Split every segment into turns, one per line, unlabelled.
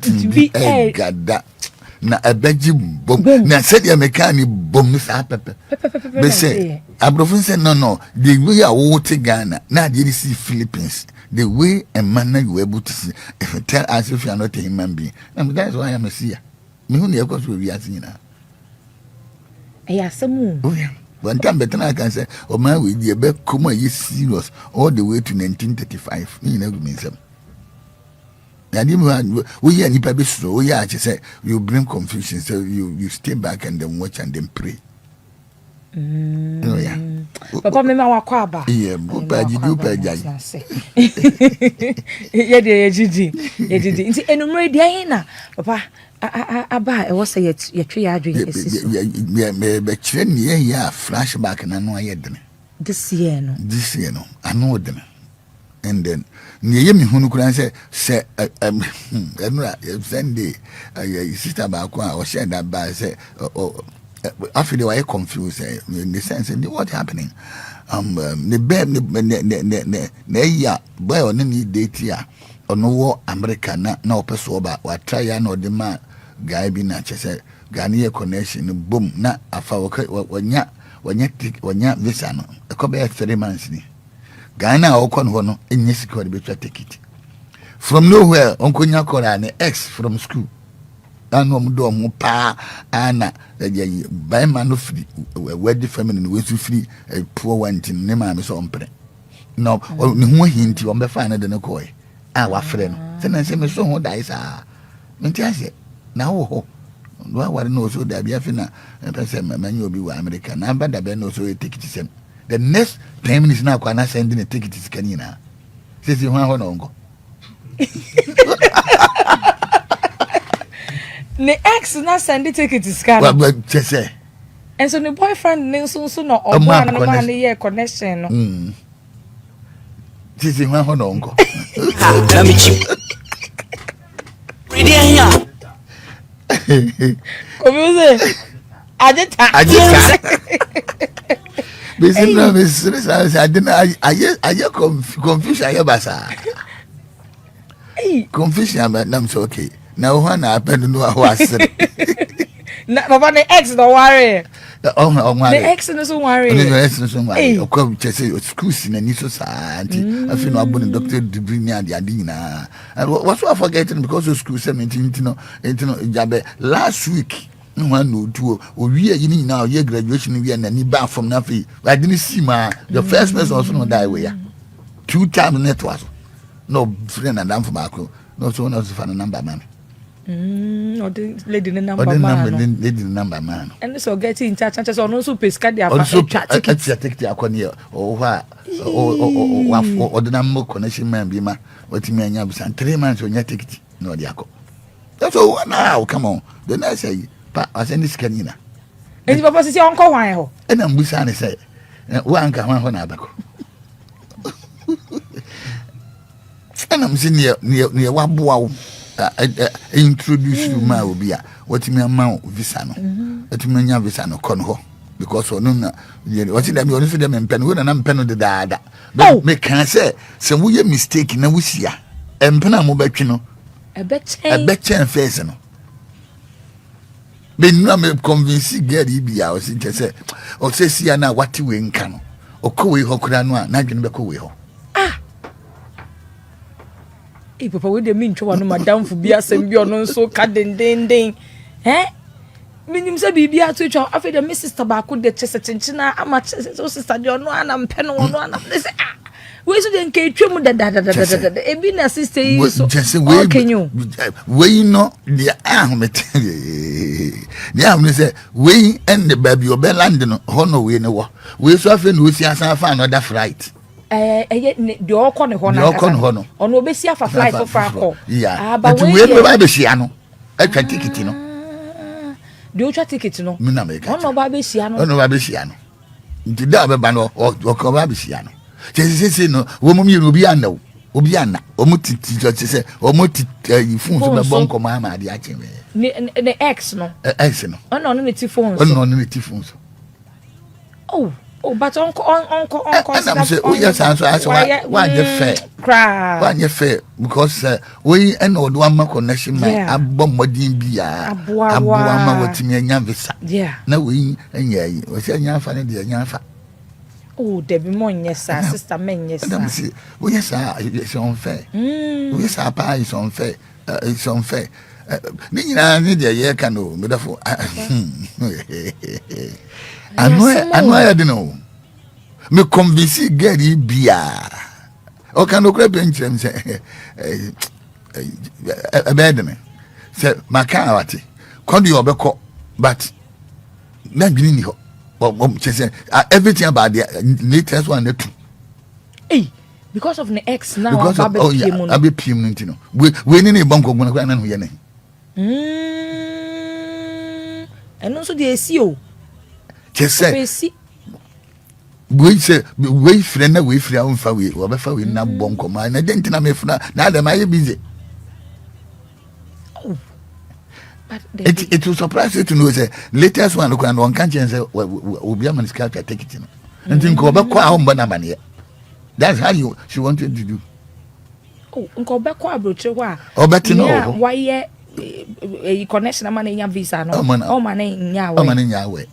something be gada na abeji bom na said ya mekani bom no sa pepe be say abrofin say no the way I want Ghana na dey see Philippines the way a man you were able to see if you tell us if you are not a human being and that's why I am here me who near cause we are seeing now
samu
oh yeah one time better I can say oh man we dey be come you serious all the way to 1935 you know me some we hear nipa be so we hear say you bring confusion so you stay back and then watch and then pray. Oh yeah.
Papa me ma wakwa aba.
Yeah, upa jai.
Yeah dey jiji. Nti enumre dey na papa aba e wo say ye twe ya adwen esi so.
Me be kire ne ya flashback na no ayedene.
This year no.
Ano odene. And then niye mi hunu kura say Sunday sister ba ko o share that ba say I feel why confused in the sense of what happening the babe ne ya boy on ni date ya ono wo America na opeso ba wa try ya na the man guy bi na chese Ghanaian connection boom na afa wanya visa no e ko be 3 months ni Ghana okon ho no enye sika de betwa ticket from nowhere onkonya kora ne ex from school anu omdo mu pa ana by man of free word feminine we so free poor one tin ne ma me so ompre no ne ho hinti on be fa na de ne koy wa frɛ no se na se me so ho dai sa menti ase na wo ho no aware no so da bia fi na pese manyi obi wa America na ba da be no so ticket sem the next 10 minutes now kwa na sending a ticket is kanina says you want ongo
the ex na send the ticket is can
but just say
and so the boyfriend so no or man man here connection no
says you want ongo
let me chip ready here
come you say Atta
Bisi no Miss I didn't I confusion I basa. Confusion but I'm so okay. Now when I happen to know how I said.
Na papa the ex no worry.
The
ex no so worry.
The ex no so worry. O come chese school sin ni so santi. I feel no abon doctor degree ni ade ade na. What so I forgetting because of school 17 no jabe last week. No no do we are now your graduation we are ni back from Nafi. I didn't see my the first person also no die way. 2 times network. No friend and for Marco. No so no for number man.
Or the lady number man.
Lady number man.
And so get in touch and so no so pesca their
also take the akonia or the number connection man be ma what me anya 3 months on your ticket no diako. That's all now come on. Then I say I send this canina.
And papa say uncle why ho.
And I'm busane say one can one na abako. And I'm sitting near Wabuau introduce you my obia what me amount visa no. What me nya visa no kon ho because no na what them you them empen we na empen de daada. But me can say we mistake na we sia. Empen am betwe no.
E betchen
face no. Be no me convince girl ibia o sin say o say sia na what we nka no. O ko we ho kura no a na dwene be ko we ho.
Papa we dey mean twa no madam fu bia sem bi ono so ka den minim se bibia to twa afi de sister ba ko de chese chinchina ama so sister de ono ana mpe no ono ana say we so den ke twem da e bi na sister yi so
we no the ahomete the ahom say we and the baby obeland no ho no we ne wo we so afi no si asan fa another flight
de okọ ne ho na ono obesi afa flight for akọ
but we ba be sia no atwa ticket no
de otwa ticket no
me na me ka
ono ba be sia no
nti da be ba no okọ ba be sia no tese no wo mo mi obi ana o mo titi se o mo titi phone so be bon ko ma ade a chen
ne ex no
ono
ne ti phone
ono ne ti phone so
oh Oh, but uncle.
And I'm saying, oh yes, I answer why you fair,
cry.
why you fair, because we and old one connection, my abom modin be abuama what me and Yavisa.
Yeah.
No, we and ye, was a young funny dear Yafa.
Oh, Debbie Mon, yes, sir, sister men, yes, sir.
Oh yes, sir, it's unfair. Yes, our pie is unfair. It's unfair. I need a year canoe, but therefore, I know I don't know. Me convince Gary Bia. O can no crab bench and say, a bad me. Say, my carati. Call you obeko, but not green. Everything about the latest one, the two.
Hey, because of the X now,
because of, oh yeah, I'll be payment, you know. We need a bunko when I go and
and also the SEO.
Just say, we say, we friend, we free our family, or before we now bunko mine. I didn't know if now they might be busy.
Oh, but
it will surprise you to know the latest one. Look, and one can't say, will be a man's character, take it in. And think over home, but money. That's how she wanted to do.
Oh, Uncle Becqua Brucha,
oh, but you know,
why a connection money in your visa, no man, oh, my name,
Yahweh.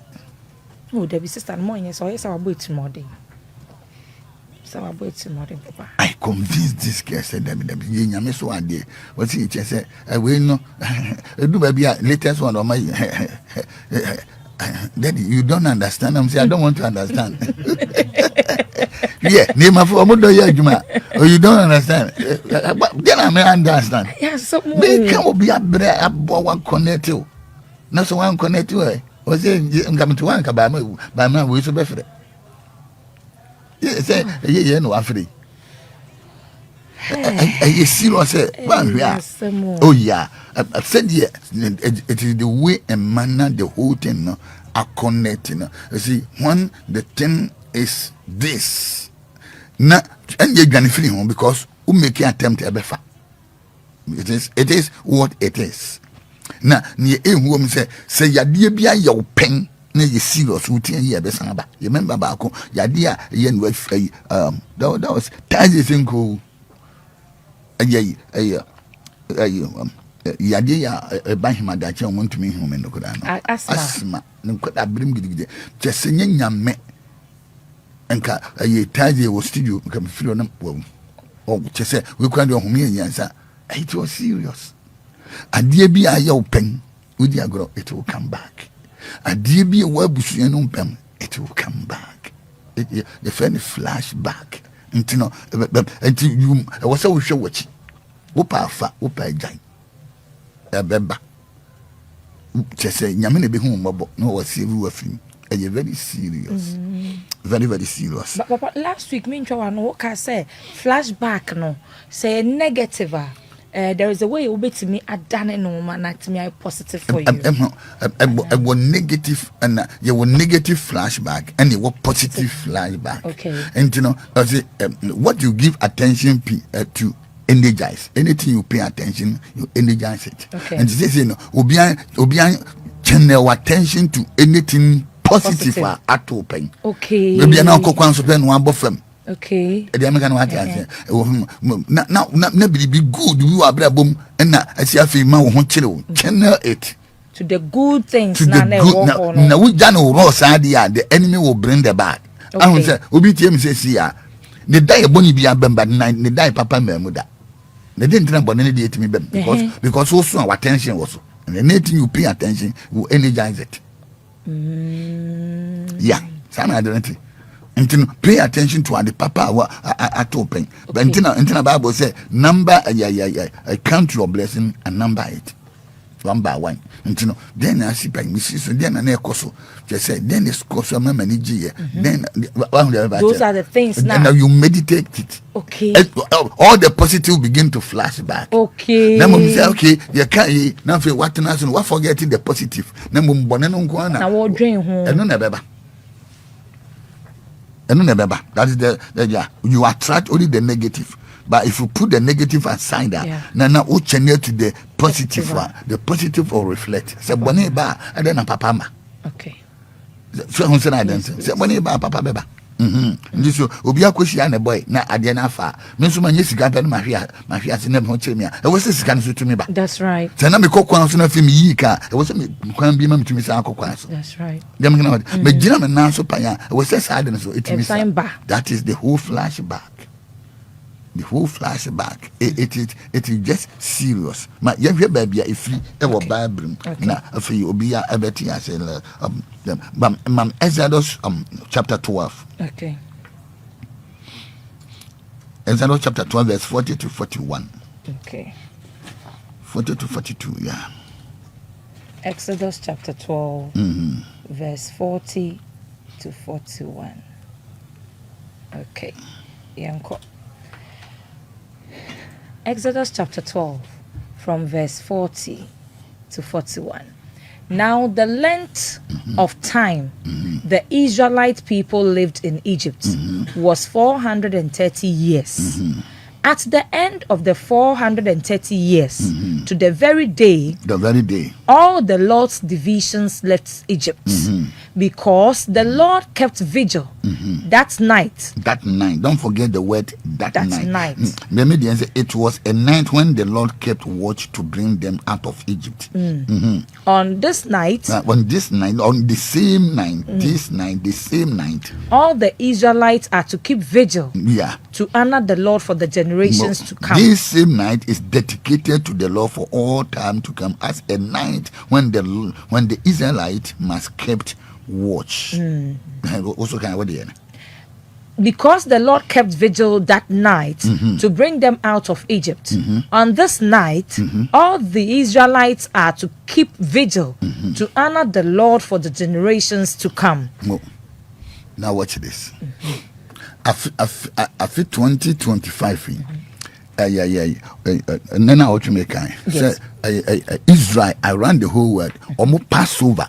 Oh, there be sister morning, so yes, I'll wait more day. So I'll wait more day, Papa.
I convinced this girl, said that the beginning, I miss one day. What's he said? I will know. Do maybe a latest one on my Daddy, you don't understand. I'm saying, I don't want to understand. Yeah, name of Juma. Oh, you don't understand. Then I may understand.
Yes, so
me can be a bread, a one connect you. Not so one connect you. Was I'm coming to one by my way to be free. Yes, yeah, no, I'm free. I see what I said. Oh, yeah. I said, yeah, it is the way and manner the whole thing are connecting. You see, one, the thing is this. Now, and you're going to feel home because we make an attempt to be. It is what it is. Now, near a woman say, ya dear be a your pen. Ne you serious routine here be sanaba. You remember baako ya dia yen with that was Tazi Sinko ya dia ya ban hima da che want to me home no koda no asma no koda brim gidigide che senye nyame enka Tazi was studio come feel no oh che say we kwa de home yansa it was serious adie bi ayo pen udi agro it will come back. A dear be a web, it will come back. The funny flashback. Until you was so sure what Whoop fat, whoop I giant. A beba. Just say, Yamini be home, no, was serious. And you're very serious. Very, very serious.
But last week, me and what I say, flashback, no, say negative. There is a way you bet me a done no man to me positive for you.
I was negative and you were negative flashback and you were positive flashback. Okay. And you know, what you give attention to energize. Anything you pay attention, you energize it. Okay. And this you know, Obian channel attention to anything positive at open. Okay. Maybe now kokwan so pen one bofem. Okay. The American what I say. Now be good. You are brabum and I see a female who channel it
to the good things.
To the good. Now we done Ross idea. The enemy will bring the bad. I will say, Obitium says here. The die bonny be a bemba nine. The die papa memuda. They didn't know about any day to me because also our attention was and anything you pay attention will energize it. Yeah, some identity. Until pay attention to what the papa at open. But until Bible say number count your blessing and number it one by one. Until then I see by Mrs. Then an echo just say then it's cost a manager. Then
those are the things now.
Now you meditate it. Okay. All the positive begin to flash back. Okay. Now we say okay, you can't now feel what forgetting the positive. Now what dream home. And no that is the you attract only the negative. But if you put the negative aside, now we channel to the positive one. The positive will reflect. So boneba and then a papama. Okay. so who said I didn't say money about papa beba. This will be a question and a boy, not at the anafa. Miss Man, yes, you got my fiat never watching me. I was this kind to me back.
That's right.
Send me cook once in a film yika. It wasn't me, can't be to Miss Uncle Quas.
That's right.
But German now so paya, it was a silence, so it is that is the whole flashback. The whole flashback. It is just serious. My young baby, if you ever Bible, now for you be a betty, I say, Exodus chapter 12.
Okay.
Exodus chapter 12, verse 40 to 41.
Okay.
40 to 42, yeah.
Exodus chapter 12, verse 40 to 41. Okay. Yanko. Exodus chapter 12, from verse 40 to 41. Now the length of time the Israelite people lived in Egypt was 430 years. At the end of the 430 years, to the very day, all the Lord's divisions left Egypt, because the Lord kept vigil that night.
That night, don't forget the word that night.
Night.
It was a night when the Lord kept watch to bring them out of Egypt.
On this night,
on the same night, the same night,
all the Israelites are to keep vigil,
to
honor the Lord for the generations to come.
This same night is dedicated to the Lord for all time to come, as a night when the Israelites must kept watch. Also, kind of
because the Lord kept vigil that night to bring them out of Egypt. On this night, all the Israelites are to keep vigil to honor the Lord for the generations to come.
Now watch this. After 2025, and then I want to make Israel around the whole world, almost Passover.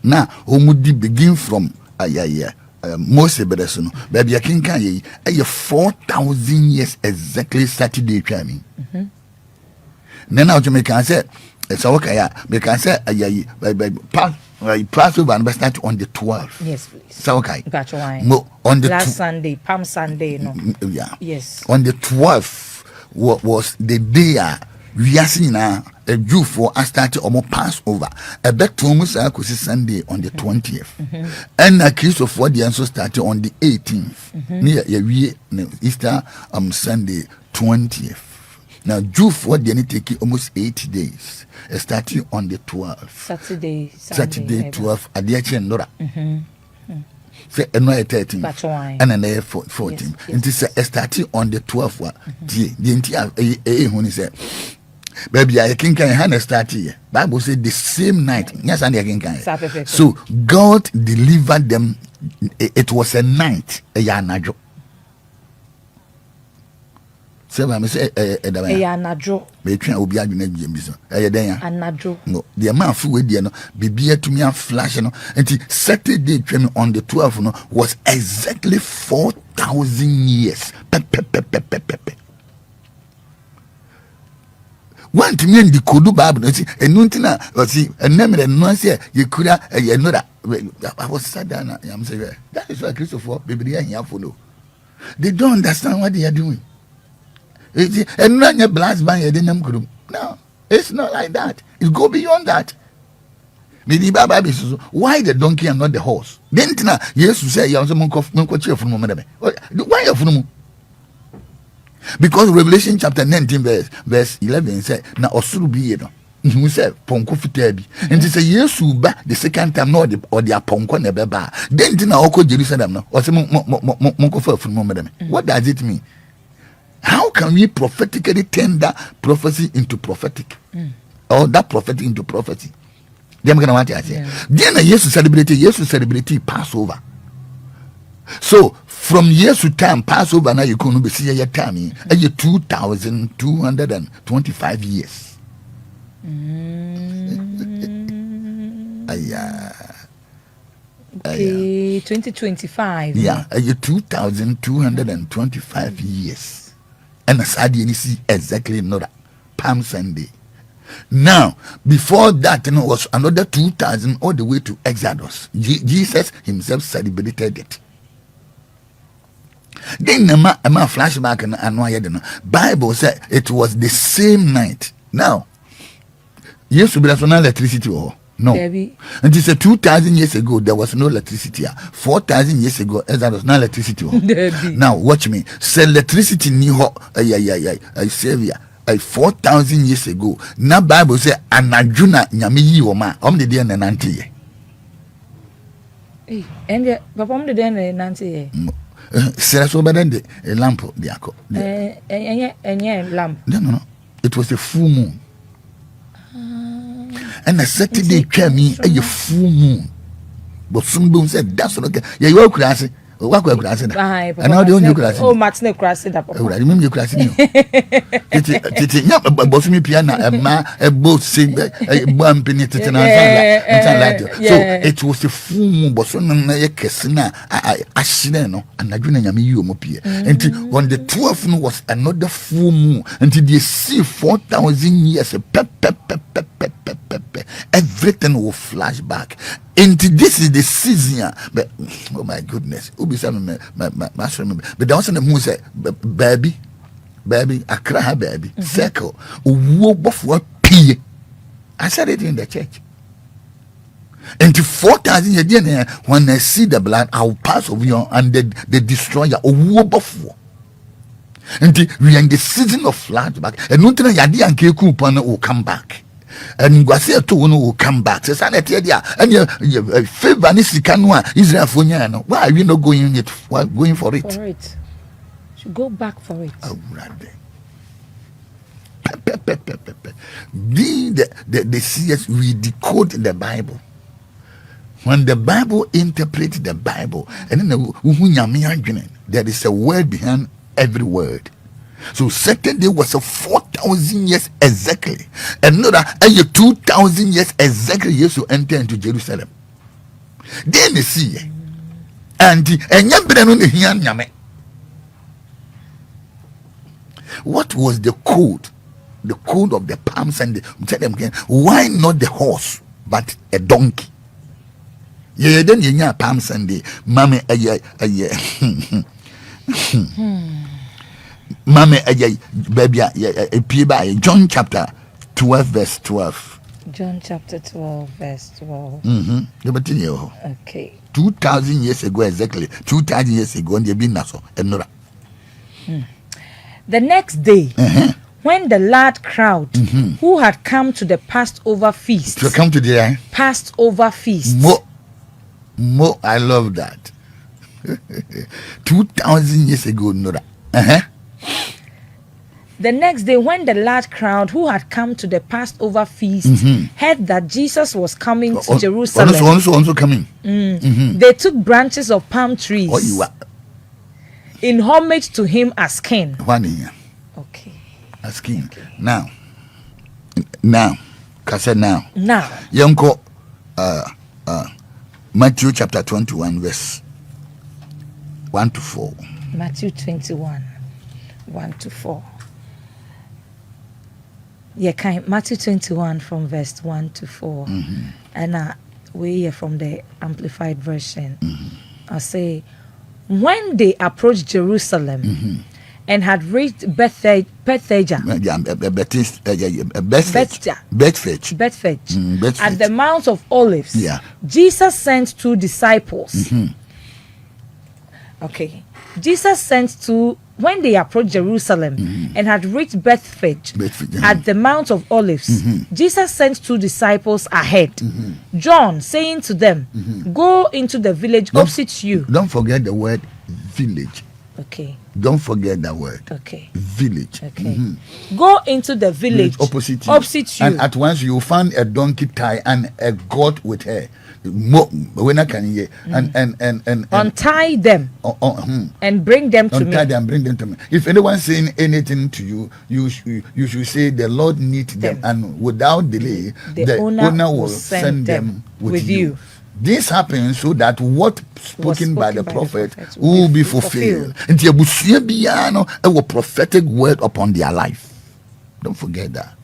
Now, begin from Moses Beresono, baby, I can carry 4,000 years exactly Saturday training. Then I want to make say, it's okay, because Passover and start on the 12th.
Yes, please.
So okay.
Gotcha.
On the
last Sunday, Palm Sunday, no. Yes.
On the 12th was the day we are seeing a Jew for us started almost Passover. A bet to almost Sunday on the 20th. And a case of what the answer started on the 18th. Near Easter Sunday 20th. Now, Jew for the take almost 8 days. Starting on the 12th. Saturday 12th. Adiachi and Nora. Say another 13. And another 14. And this is starting on the 12th. The entire when he said, baby, I can hand start here. Bible said the same night. Yes, and I can. So God delivered them. It was a night. A yanajo. Say,
Anadro.
Between will be a business.
Anadro.
No, the amount of way, no, be to me and flash, no, and Saturday training on the 12th, no, was exactly 4,000 years. One to me in the Kudu Bible, and Nuntina, or see, a name and no say, you could have another. I was sad, I'm saying, that is why Christopher, baby, here for no. They don't understand what they are doing. And run your blast by a denim group. No, it's not like that. It go beyond that. Why the donkey and not the horse? Then yes, you say you have some cheer from moment. Why you? Because Revelation chapter 19 verse 11 said, "Now osuru bi no." He said, "Ponko fitabi." And he said, "Yes, the second time no or the ponko ne beba." Then tina oko Jerusalem no. Or say monko for from moment. What does it mean? How can we prophetically turn that prophecy into prophetic? Or that prophetic into prophecy? Them gonna want to say. Then Jesus celebrated Passover. So from years to time, Passover now you couldn't be see your time. 2,225 years.
Okay, 2025.
Yeah, 2,225 years. And as I didn't see exactly not Palm Sunday. Now, before that, was another 2,000 all the way to Exodus. Jesus himself celebrated it. Then a flashback and Bible said it was the same night. Now, yes, we have no electricity or no.
Baby.
And it's 2,000 years ago there was no electricity. 4,000 years ago there was no electricity. Now watch me. Say electricity ni ho savior. 4,000 years ago. Now Bible say anajuna nyame yi o ma. Omde dey na nante ye.
And papa omde dey na nante ye.
Sera so bedan de lamp de akọ.
Enye lamp.
No. It was a full moon. And a Saturday came a full moon. But some boom said that's okay. Yeah, you are crazy. What were crazy? And now the only crazy.
Oh, Martin crazy.
I remember you crazy. It's not about me piano, a boat sing a bump in it. So it was a full moon, but so a casino, I shineno, and I didn't know you mopia. And on the 12th was another full moon until they see 4,000 years. Everything will flash back. And this is the season, but oh my goodness, but there was a moon said, baby, I cry, baby, circle, what pee. I said it in the church. And 4,000 years, when I see the blood, I will pass over you and the destroyer, and we are in the season of flashback, and not yadi and keku will come back. And Guasia to will come back. Says Anatia, and your favor Nisikanoa, Israel Funiano. Why are you not going for it?
For it. Should go back for it.
Oh, rather. Being the seers, we decode the Bible. When the Bible interprets the Bible, and then there is a word behind every word. So Saturday was a 4,000 years exactly. Another 2,000 years exactly years to enter into Jerusalem. Then you see, and what was the code? The code of the Palm Sunday. Tell them again. Why not the horse, but a donkey? Yeah, then you Palm Sunday, Mammy, Mama, baby, John chapter 12, verse 12.
John chapter 12, verse 12. Okay.
2,000 years ago, exactly. 2,000 years ago, and they've been so.
The next day, when the large crowd who had come to the Passover feast, Passover feast.
More, I love that. 2,000 years ago, Nora.
The next day, when the large crowd who had come to the Passover feast heard that Jesus was coming to Jerusalem,
also coming.
They took branches of palm trees in homage to him as king. Okay.
As king. Okay. Now, Yonko, Matthew chapter 21, verse 1 to 4.
Matthew 21, 1 to 4. Yeah, Matthew 21 from verse 1 to 4. And we are from the Amplified Version. I say, when they approached Jerusalem and had reached Bethphage at the Mount of Olives, Jesus sent 2 disciples. Okay. Jesus sent 2 when they approached Jerusalem and had reached Bethphage at the Mount of Olives. Jesus sent 2 disciples ahead. John saying to them, go into the village opposite you.
Don't forget the word village.
Okay.
Don't forget that word.
Okay.
Village.
Okay. Go into the village opposite you.
And at once you find a donkey tie and a goat with her. When I can hear and
untie them and bring them to me.
Untie them, bring them to me. If anyone saying anything to you, you should say the Lord needs them, and without delay, the owner will send them with you. This happens so that what spoken by the prophet will be fulfilled. And there will be a prophetic word upon their life. Don't forget that.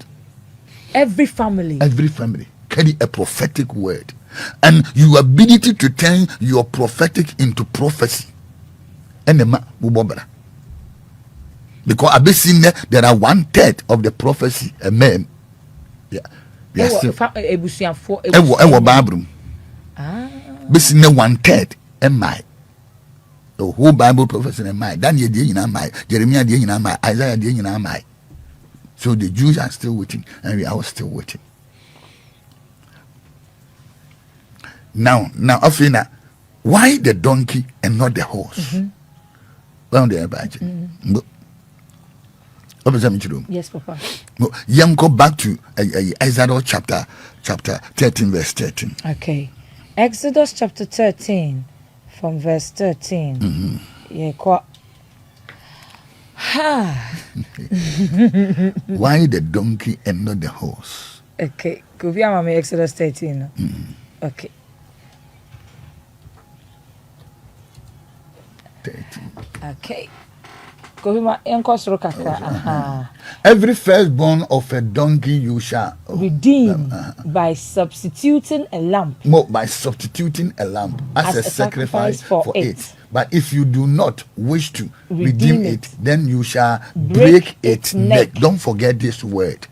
Every family
carry a prophetic word, and your ability to turn your prophetic into prophecy. Enema bubobra. Because I be seen there are 1/3 of the prophecy. Amen. Yeah. We are still. Ewo Bible. Be seen 1/3. Am the whole Bible prophecy in my Daniel did in my Jeremiah did in my Isaiah did in my. So the Jews are still waiting, and we are still waiting. Now, Afina, why the donkey and not the horse? Well, they are bad.
Yes, Papa.
Young go back to Isaiah chapter 13, verse 13.
Okay. Exodus chapter 13, from verse 13. Yeah,
why the donkey and not the horse?
Okay. Could be Exodus 13. Okay.
13.
Okay.
Every firstborn of a donkey you shall
redeem by substituting a lamb.
By substituting a lamb as a sacrifice for it. But if you do not wish to redeem it, then you shall break its neck. Don't forget this word.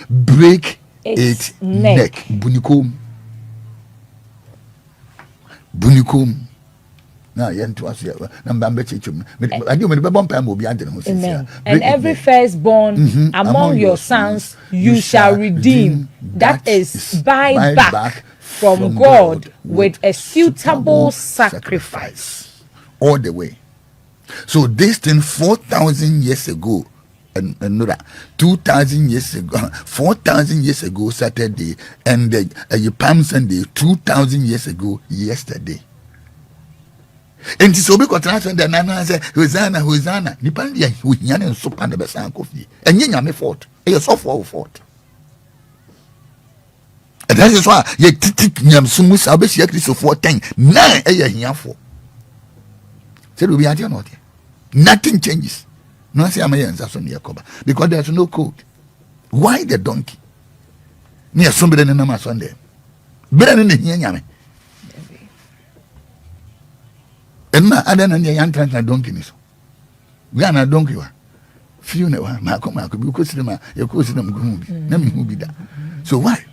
Break its neck. Bunikum.
Amen. And every firstborn among your sons you shall redeem. That is buy back from God with a suitable sacrifice.
All the way. So this thing 4,000 years ago, and another 2,000 years ago, 4,000 years ago Saturday, and the Palm Sunday 2,000 years ago yesterday. And so be contraction the nana say Hosanna depend ya hunyane nso pa na besan kofi enye nyame fault e so fault. And that is why ye titik nyam sumu sa be sia Kristo 410 na e ye hiafo. Say do be ante not. Nothing changes. No say am yenza so ne yakoba because there's no code. Why the donkey? Me asombe na na Sunday. Bere ne hia nyame. And my other than the young trans donkey is. We are not donkey. Few never, Marco, because your cousin, who be that. So why?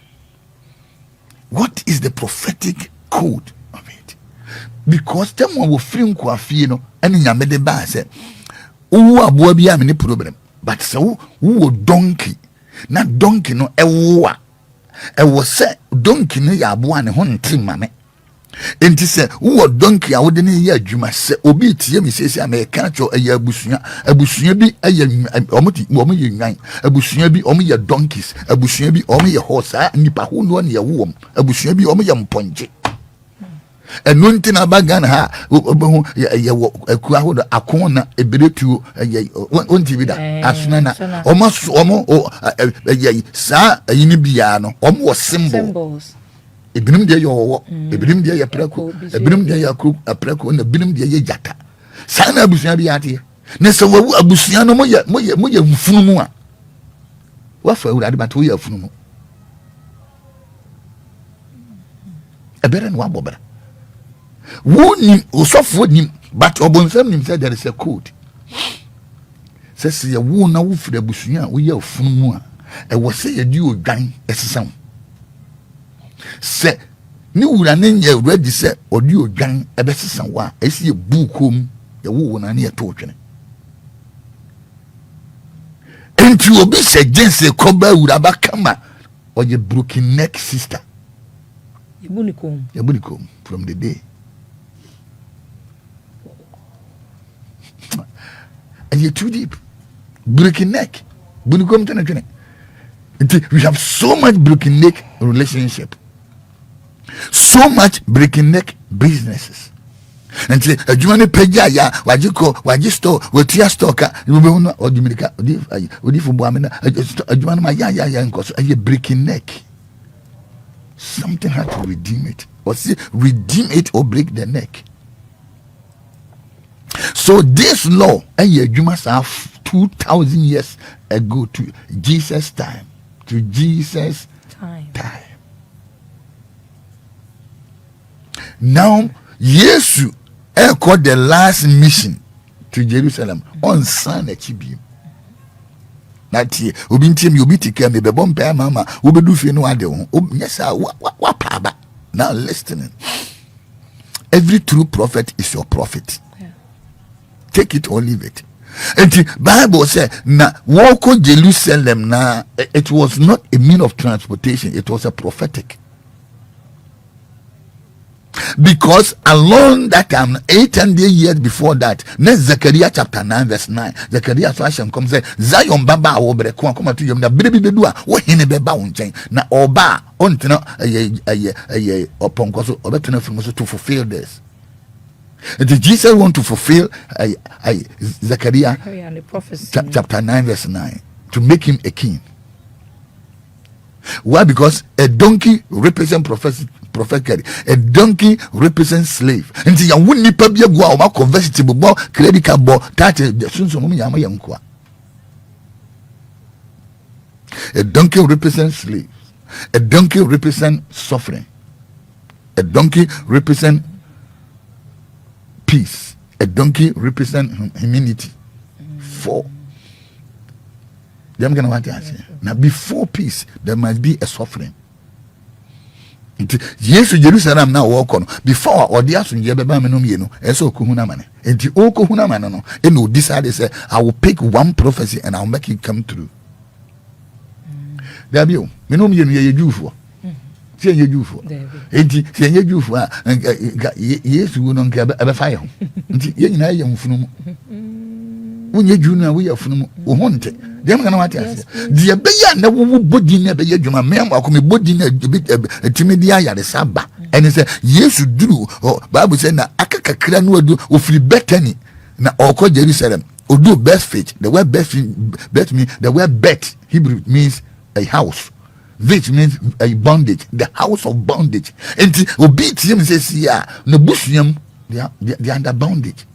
What is the prophetic code of it? Because them one will film Quafino and in Yamede Ba said, oh, boy, be any problem. But so, who donkey? Not donkey, no, a war. I was said, donkey, no, ya one, one trim, mammy. Enti se wo donkey a wode ne ye adwuma se obi tie mi sese American cho eye abusua bi eye omo ye nwan abusua bi omo ye donkeys abusua bi omo ye horse nipa ho no ne ye wo abusua bi omo ye mponje eno ntina bagana ha obo ye akua ho akon na eberetuo eye onti bi da asuna na omo ye sa ayini bia no omo wo symbols. Ebinim de yo ebinim de ya preko ebinim de ya kru apreko na ebinim de ya jata sana abusua bi ate ne se wawu abusua no moye mfunu mu a wa fa urade bato ya funu mu ebere no abobra woni osofo nim but obonsam nim say there is a code se ya wu na wo fira abusua wo ya funu mu a e wo se ya di odwan esesam se ni wura ne nye ready se odi odwan ebesesan wa esi ebukom ye wo na ne eto twene enti obi se jense koba wura bakama oje broken neck sister yebunikom from the day and you too deep broken neck bunikom tena twene. We have so much broken neck relationship. So much breaking neck businesses. And say adwuma ne pagya ya waji store wetia stock you be no odimika odi fu boamena adwuma ne ma ya nkoso aye breaking neck. Something had to redeem it. Or see redeem it or break the neck. So this law aye adwuma sa 2,000 years ago to Jesus time to Jesus'
Time.
Now, Yesu called the last mission to Jerusalem on Sunday Chibi. That year, Ubintim, you be taken, me bomb mama, Ubedu Fino Ado. Yes, what paba. Now listening. Every true prophet is your prophet.
Yeah.
Take it or leave it. And the Bible said, na walk on Jerusalem na it was not a mean of transportation, it was a prophetic. Because along that time, 800 years before that, next Zechariah chapter 9, verse 9, Zechariah fashion comes say, Zion Baba or Brekwan come to you, the baby bedua, what in a beba on chain, na oba on to upon Koso, or better from to fulfill this. And Jesus want to fulfill Zechariah
And the prophecy.
chapter 9, verse 9, to make him a king. Why? Because a donkey represents prophetically. A donkey represents slave. And you wouldn't need to be a guava, convertible ball, credit card ball, that is the soon some yama yankwa. A donkey represents slaves. A donkey represents suffering. A donkey represents peace. A donkey represents humility. 4. I'm gonna want to answer. Now, before peace, there must be a suffering. Yes, Jerusalem now walk on. Before or the asun jebeba menum yeno, eso kuhuna mane. And the o kuhuna mane no. And no decide say, I will pick one prophecy and I'll make it come true. There be you. Menum yeno ye Jew. See ye Jew for. And see ye Jew for. Yes, we don't care about fire. Ye na ye mfunu. Unye junior we are from Uhonte. Them can what I say. The Abeya never body never yet you mem or come body a bit timidia ya the Saba. And he said, yes, you do. Or Bible said, na akaka kranu do ofri betani na oko Jerusalem. Or do best fit. The word best means the word bet Hebrew means a house. Which means a bondage, the house of bondage. And obit him says, yeah, no bushium, they are under bondage.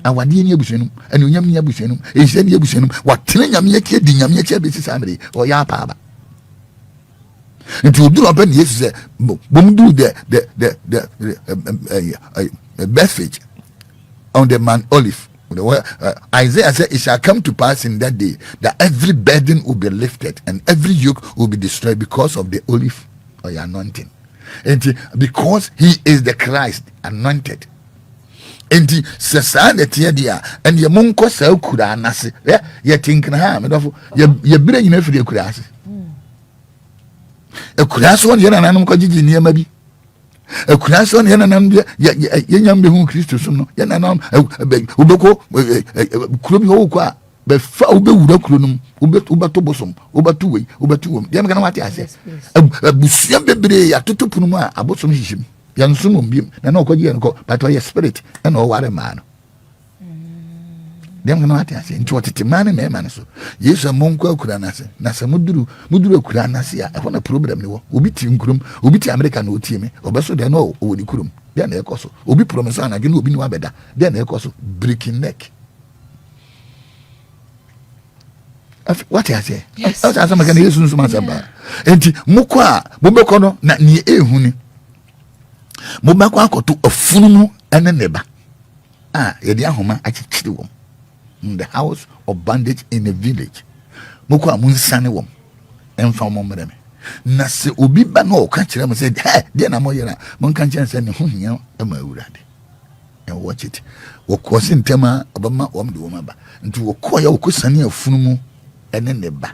Awadi ni abusenum enu nyam ni abusenum ehye ni abusenum watene nyam yake di nyam yake besi samre o ya pa ba nti odu oba ni yesu se bom do the message on the man olive. Isaiah said, it shall come to pass in that day that every burden will be lifted and every yoke will be destroyed because of the olive or your anointing. And because he is the Christ anointed. Enti sesa na tie dia and ye monko sa kura anase ye tinkna ha me dofo ye bire nyina firi kura ase e kura so ne na nanum ko gigi niam bi e kura so ne na nanum ye nyam be hu Kristo sum no ye na nanum ubeko kuro bi ho kwa be fa ube wura kuro num ubeto bosom ubeto we ubeto wom dem kana wate ase busuam bebre ya totopunu mu a abosom hihim yansumum bim na no kwaji enko but your spirit and no ware man dem kana wate ase nti wotete man na man so yesu monko akura nase na se muduru akura nase a e na problem ni wo obi ti nkurum obi ti America na otie me obeso de no o woni kurum de na ekoso obi promise anage na obi ni wabeda de na ekoso breaking neck. What I say?
Yes.
I was making yesu nsuma samba enti mukọ a bobekọ no na ni ehuni mobakọ akoto afunumu ene neba yedi ahoma achichiri wom in the house of bondage in a village mukọ amunsane wom emfa mo mreme na se obi ba na o ka kire mo say de na mo yera mo kan kire say ne ho hia ma awurade and watch it wokọ sintema obama wom de wom ba nti wokọ ya wokosane afunumu ene neba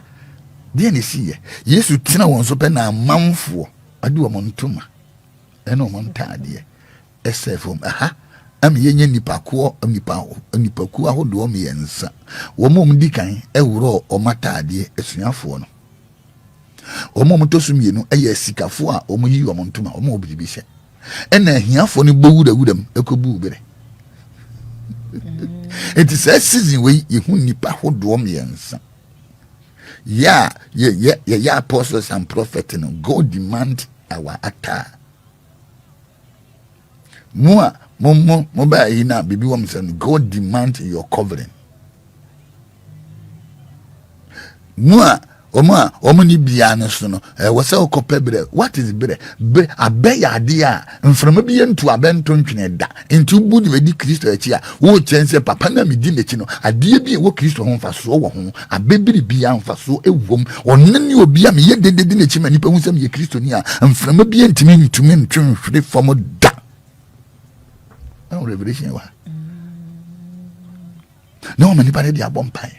de ne siye yesu tina won so pe na manfo ade wo ntoma ene o montade esefom am yenye nipako nipaku ahodo o miensa wo mom dikan ewuro o matade esuafo no o mom tosumienu eye sikafo a o moyi o montoma o mo obibi hye ena ahiafo ne bowurawuram ekobu bere it is a season we yehu nipa ahodo o miensa yeah apostles and prophets no God demand our Atta mo ba ina bibi wo msen God demand your covering mo ni bia no so no wose okope bre what is bre abe ya ade a mframa bi yentu abento ntwene da nti bu de di Kristo achi a wo chense papa na medi nechi no ade bi wo Kristo ho mfaso wo ho abebiri bia mfaso ewom onne obi a me ye dededi nechi ma nipa hu sam ye Kristo ni a mframa bi yentimi ntwene from da revelation wa no mani pa de abompai